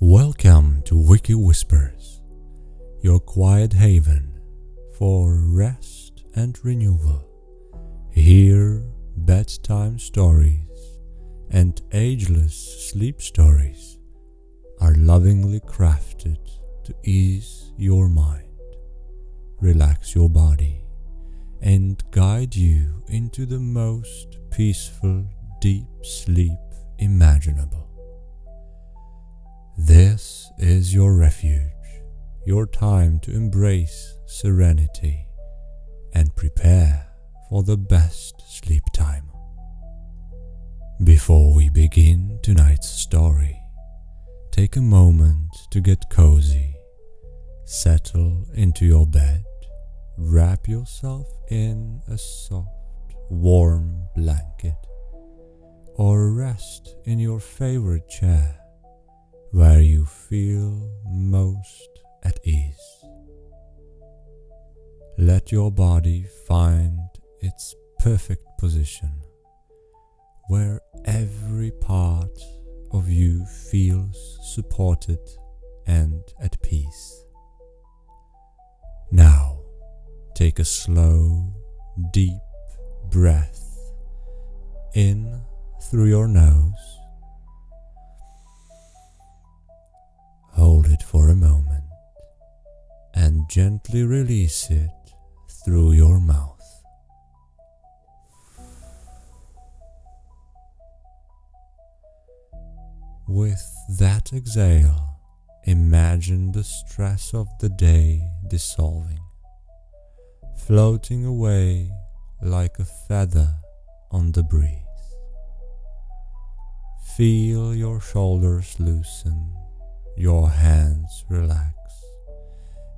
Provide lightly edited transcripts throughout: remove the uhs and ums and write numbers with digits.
Welcome to Wiki Whispers, your quiet haven for rest and renewal. Here, bedtime stories and ageless sleep stories are lovingly crafted to ease your mind, relax your body, and guide you into the most peaceful, deep sleep imaginable. This is your refuge, your time to embrace serenity and prepare for the best sleep time. Before we begin tonight's story, take a moment to get cozy, settle into your bed, wrap yourself in a soft, warm blanket, or rest in your favorite chair where you feel most at ease. Let your body find its perfect position, where every part of you feels supported and at peace. Now, take a slow, deep breath in through your nose. Hold it for a moment and gently release it through your mouth. With that exhale, imagine the stress of the day dissolving, floating away like a feather on the breeze. Feel your shoulders loosen, your hands relax,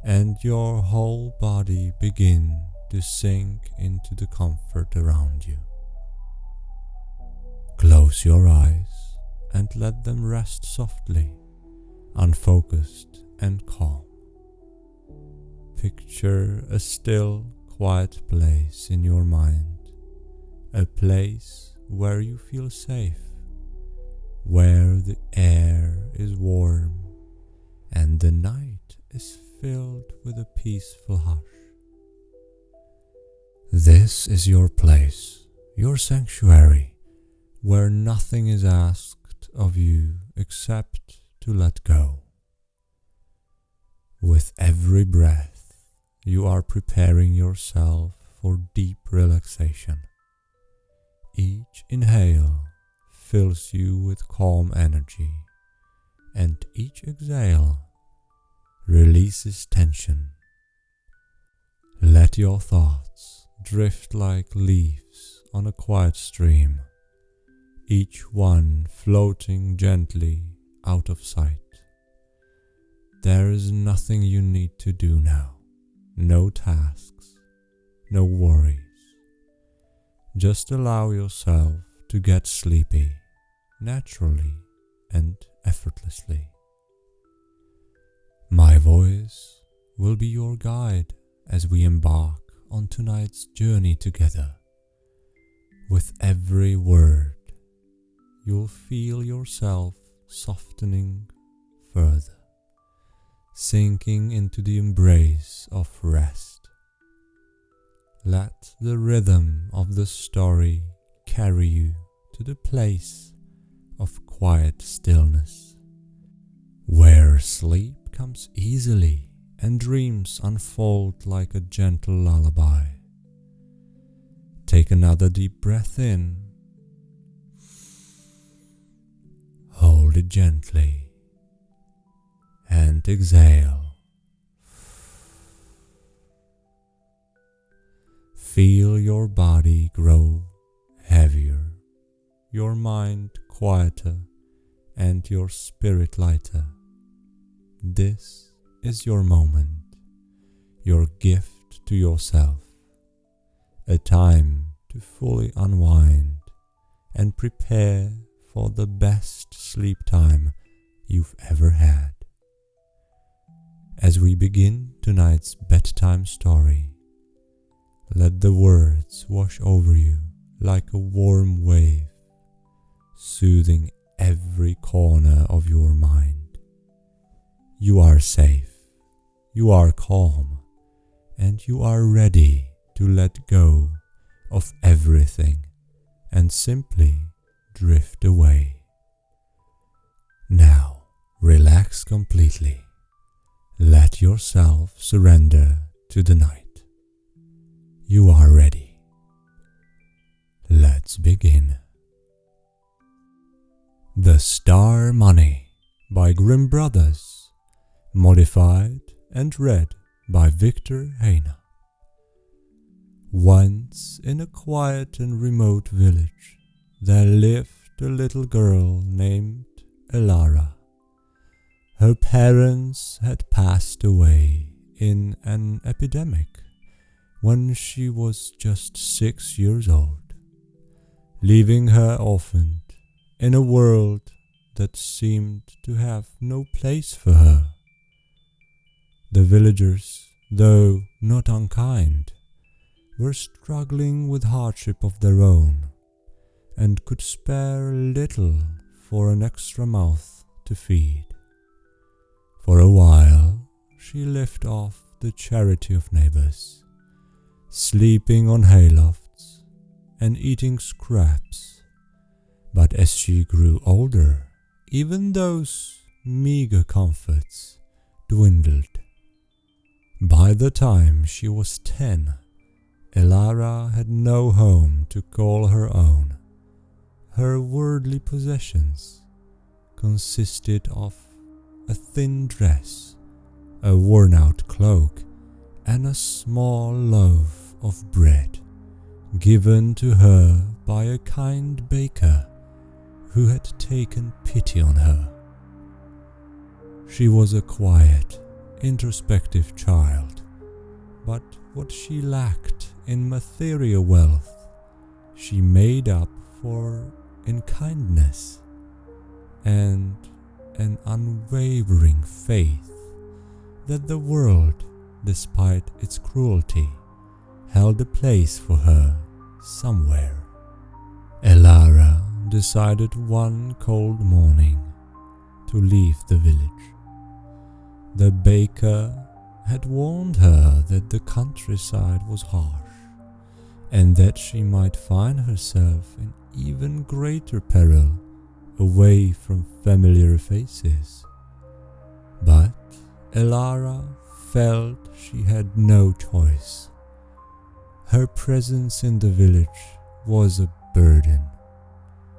and your whole body begin to sink into the comfort around you. Close your eyes and let them rest softly, unfocused and calm. Picture a still, quiet place in your mind, a place where you feel safe, where the air is warm and the night is filled with a peaceful hush. This is your place, your sanctuary, where nothing is asked of you except to let go. With every breath, you are preparing yourself for deep relaxation. Each inhale fills you with calm energy, and each exhale releases tension. Let your thoughts drift like leaves on a quiet stream, each one floating gently out of sight. There is nothing you need to do now, no tasks, no worries. Just allow yourself to get sleepy, naturally and effortlessly. My voice will be your guide as we embark on tonight's journey together. With every word, you'll feel yourself softening further, sinking into the embrace of rest. Let the rhythm of the story carry you to the place of quiet stillness, where sleep comes easily and dreams unfold like a gentle lullaby. Take another deep breath in. Hold it gently and exhale. Feel your body grow heavier, your mind quieter, and your spirit lighter. This is your moment, your gift to yourself, a time to fully unwind and prepare for the best sleep time you've ever had. As we begin tonight's bedtime story, let the words wash over you like a warm wave, soothing every corner of your mind. You are safe, you are calm, and you are ready to let go of everything and simply drift away. Now, relax completely. Let yourself surrender to the night. You are ready. Let's begin. The Star Money by Grimm Brothers, modified and read by Viktor Hejna. Once in a quiet and remote village, there lived a little girl named Elara. Her parents had passed away in an epidemic when she was just 6 years old, leaving her orphaned in a world that seemed to have no place for her. The villagers, though not unkind, were struggling with hardship of their own, and could spare little for an extra mouth to feed. For a while she lived off the charity of neighbors, sleeping on haylofts and eating scraps. But as she grew older, even those meager comforts dwindled. By the time she was 10, Elara had no home to call her own. Her worldly possessions consisted of a thin dress, a worn-out cloak, and a small loaf of bread given to her by a kind baker who had taken pity on her. She was a quiet, introspective child, but what she lacked in material wealth, she made up for in kindness and an unwavering faith that the world, despite its cruelty, held a place for her somewhere. Elara decided one cold morning to leave the village. The baker had warned her that the countryside was harsh, and that she might find herself in even greater peril away from familiar faces. But Elara felt she had no choice. Her presence in the village was a burden,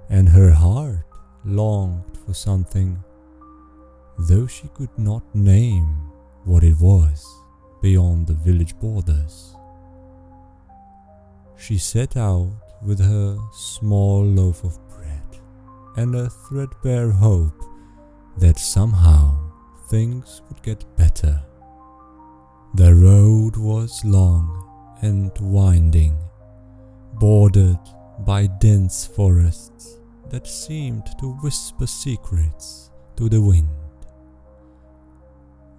and her heart longed for something, though she could not name what it was beyond the village borders. She set out with her small loaf of bread and a threadbare hope that somehow things would get better. The road was long and winding, bordered by dense forests that seemed to whisper secrets to the wind.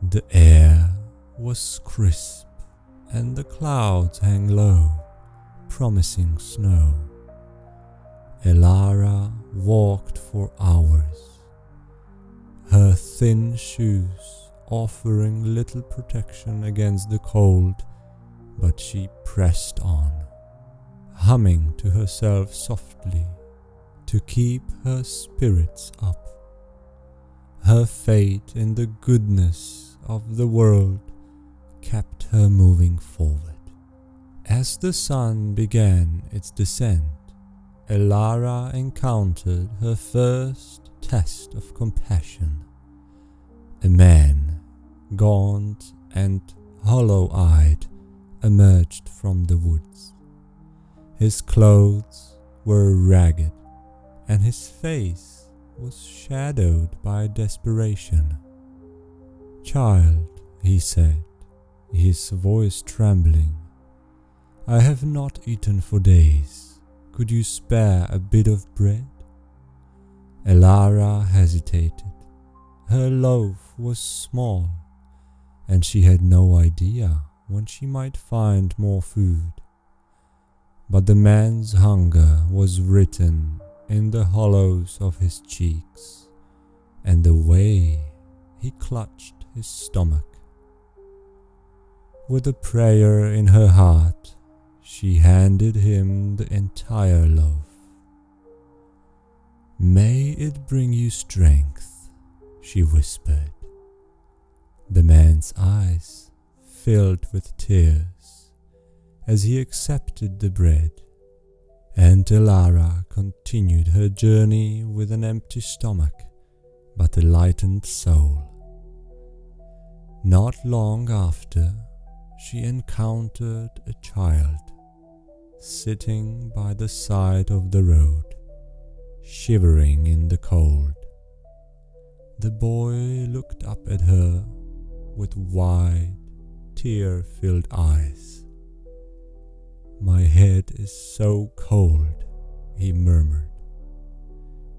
The air was crisp and the clouds hung low, promising snow. Elara walked for hours, her thin shoes offering little protection against the cold, but she pressed on, humming to herself softly to keep her spirits up. Her faith in the goodness of the world kept her moving forward. As the sun began its descent, Elara encountered her first test of compassion. A man, gaunt and hollow-eyed, emerged from the woods. His clothes were ragged, and his face was shadowed by desperation. "Child," he said, his voice trembling, "I have not eaten for days. Could you spare a bit of bread?" Elara hesitated. Her loaf was small, and she had no idea when she might find more food. But the man's hunger was written in the hollows of his cheeks, and the way he clutched his stomach. With a prayer in her heart, she handed him the entire loaf. "May it bring you strength," she whispered. The man's eyes filled with tears as he accepted the bread, and Elara continued her journey with an empty stomach but a lightened soul. Not long after, she encountered a child sitting by the side of the road, shivering in the cold. The boy looked up at her with wide, tear-filled eyes. "My head is so cold," he murmured.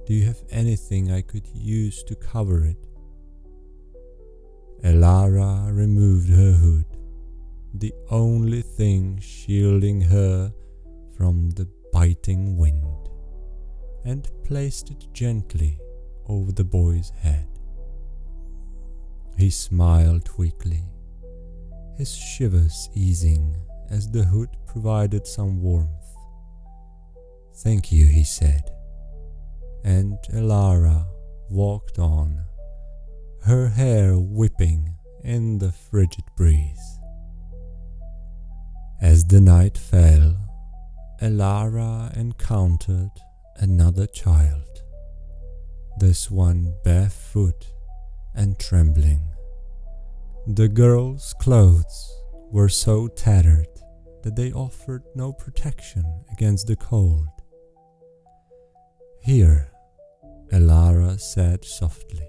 "Do you have anything I could use to cover it?" Elara removed her hood, the only thing shielding her from the biting wind, and placed it gently over the boy's head. He smiled weakly, his shivers easing as the hood provided some warmth. "Thank you," he said, and Elara walked on, her hair whipping in the frigid breeze. As the night fell, Elara encountered another child, this one barefoot and trembling. The girl's clothes were so tattered that they offered no protection against the cold. "Here," Elara said softly,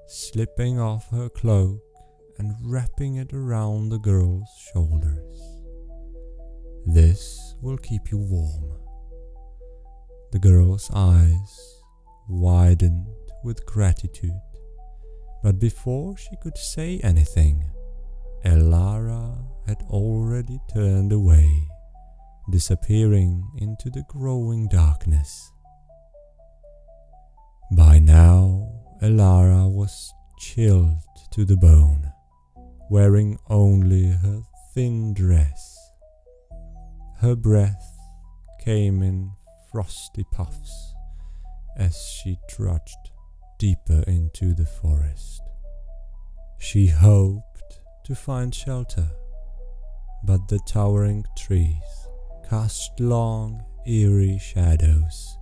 slipping off her cloak and wrapping it around the girl's shoulders. "This will keep you warm." The girl's eyes widened with gratitude, but before she could say anything, Elara had already turned away, disappearing into the growing darkness. By now, Elara was chilled to the bone, wearing only her thin dress. Her breath came in frosty puffs as she trudged deeper into the forest. She hoped to find shelter, but the towering trees cast long, eerie shadows,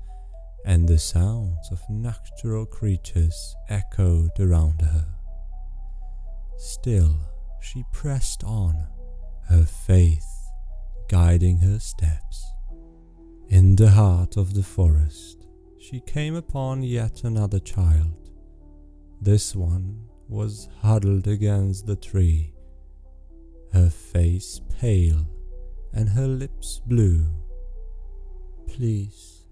and the sounds of nocturnal creatures echoed around her. Still, she pressed on, her faith guiding her steps. In the heart of the forest, she came upon yet another child. This one was huddled against the tree, her face pale and her lips blue. "Please,"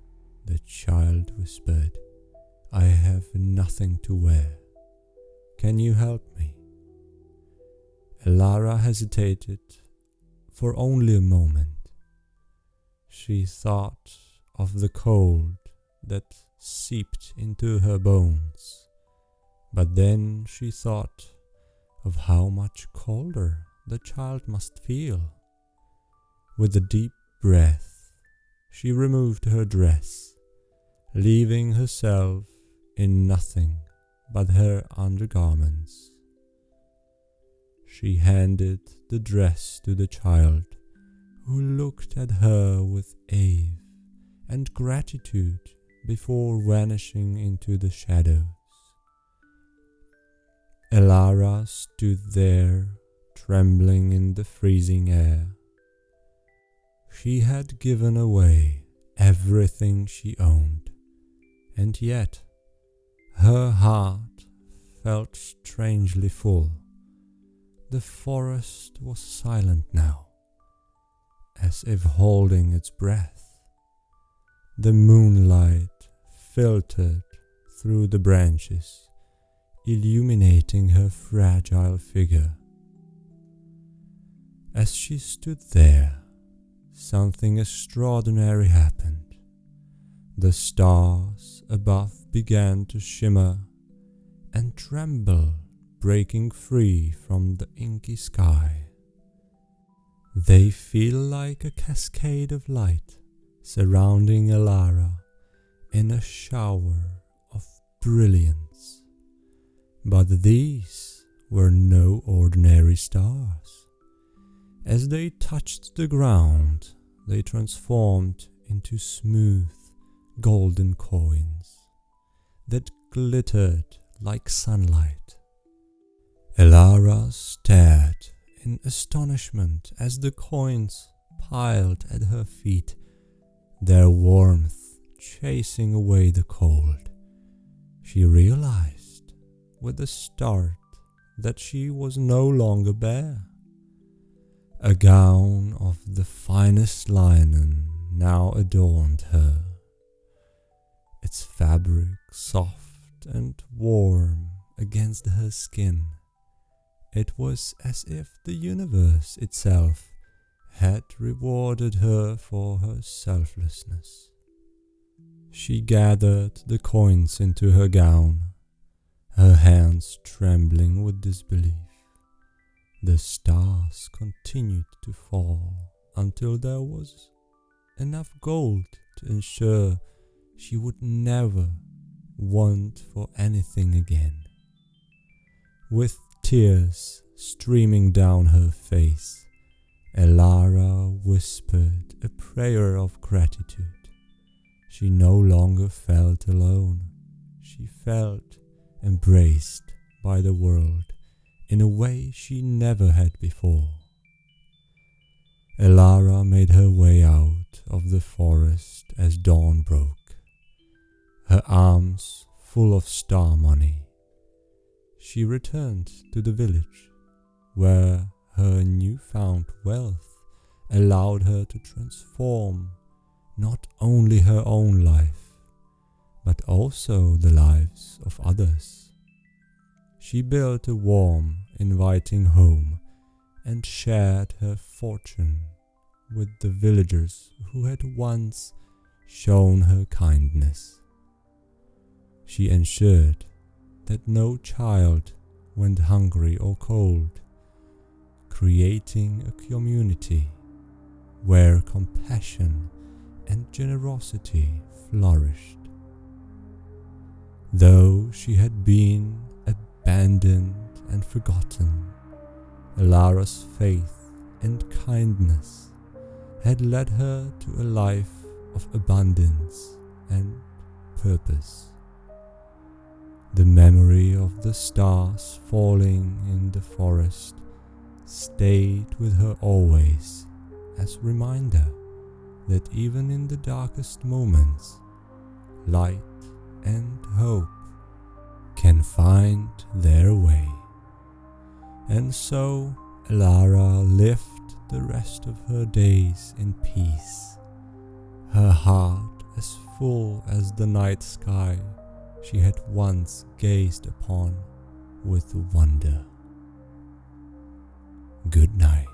the child whispered, "I have nothing to wear. Can you help me?" Elara hesitated for only a moment. She thought of the cold that seeped into her bones, but then she thought of how much colder the child must feel. With a deep breath, she removed her dress, leaving herself in nothing but her undergarments. She handed the dress to the child, who looked at her with awe and gratitude before vanishing into the shadows. Elara stood there, trembling in the freezing air. She had given away everything she owned, and yet her heart felt strangely full. The forest was silent now, as if holding its breath. The moonlight filtered through the branches, illuminating her fragile figure. As she stood there, something extraordinary happened. The stars above began to shimmer and tremble breaking free from the inky sky. They feel like a cascade of light surrounding Elara in a shower of brilliance. But these were no ordinary stars. As they touched the ground, they transformed into smooth golden coins that glittered like sunlight. Elara stared in astonishment as the coins piled at her feet, their warmth chasing away the cold. She realized with a start that she was no longer bare. A gown of the finest linen now adorned her, its fabric soft and warm against her skin. It was as if the universe itself had rewarded her for her selflessness. She gathered the coins into her gown, her hands trembling with disbelief. The stars continued to fall until there was enough gold to ensure she would never want for anything again. With tears streaming down her face, Elara whispered a prayer of gratitude. She no longer felt alone. She felt embraced by the world in a way she never had before. Elara made her way out of the forest as dawn broke, her arms full of star money. She returned to the village, where her newfound wealth allowed her to transform not only her own life, but also the lives of others. She built a warm, inviting home and shared her fortune with the villagers who had once shown her kindness. She ensured that no child went hungry or cold, creating a community where compassion and generosity flourished. Though she had been abandoned and forgotten, Elara's faith and kindness had led her to a life of abundance and purpose. The memory of the stars falling in the forest stayed with her always as a reminder that even in the darkest moments, light and hope can find their way. And so Elara lived the rest of her days in peace, her heart as full as the night sky she had once gazed upon with wonder. Good night.